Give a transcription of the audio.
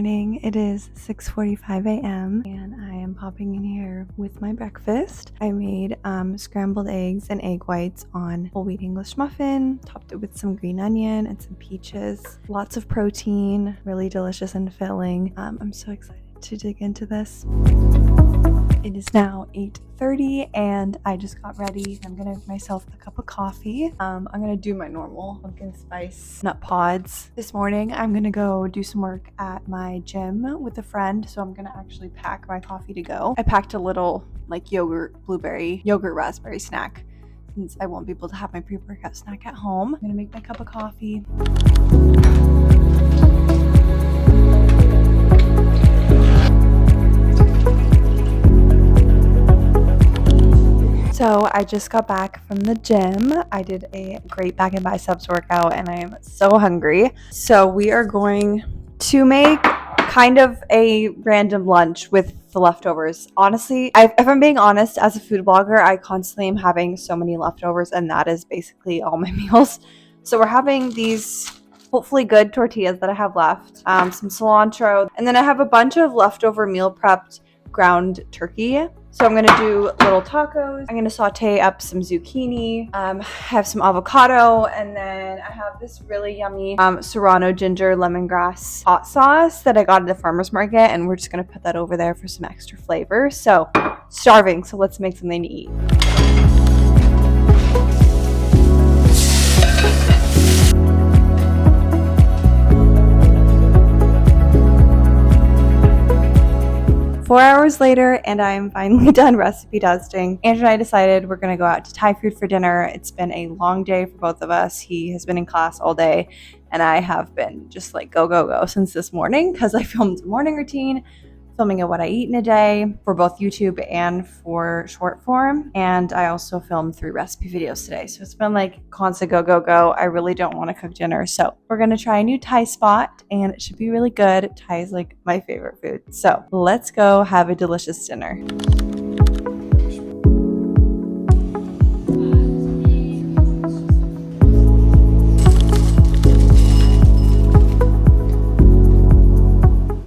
morning. It is 6:45 a.m. and I am popping in here with my breakfast. I made scrambled eggs and egg whites on whole wheat English muffin, topped it with some green onion and some peaches. Lots of protein, really delicious and filling. I'm so excited to dig into this. It is now 8:30 and I just got ready. I'm gonna make myself a cup of coffee. I'm gonna do my normal pumpkin spice nut pods. This morning I'm gonna go do some work at my gym with a friend, so I'm gonna actually pack my coffee to go. I packed a little like yogurt raspberry snack since I won't be able to have my pre-workout snack at home. I'm gonna make my cup of coffee. So I just got back from the gym. I did a great back and biceps workout and I am so hungry. So we are going to make kind of a random lunch with the leftovers. Honestly, if I'm being honest, as a food blogger, I constantly am having so many leftovers and that is basically all my meals. So we're having these hopefully good tortillas that I have left, some cilantro, and then I have a bunch of leftover meal prepped ground turkey. So I'm gonna do little tacos. I'm gonna saute up some zucchini, have some avocado, and then I have this really yummy serrano ginger lemongrass hot sauce that I got at the farmer's market, and we're just gonna put that over there for some extra flavor. So starving, so let's make something to eat. Four hours later, and I am finally done recipe testing. Andrew and I decided we're going to go out to Thai food for dinner. It's been a long day for both of us. He has been in class all day, and I have been just like go since this morning because I filmed a morning routine, filming what I eat in a day for both YouTube and for short form. And I also filmed 3 recipe videos today. So it's been like constant go. I really don't want to cook dinner. So we're going to try a new Thai spot and it should be really good. Thai is like my favorite food. So let's go have a delicious dinner.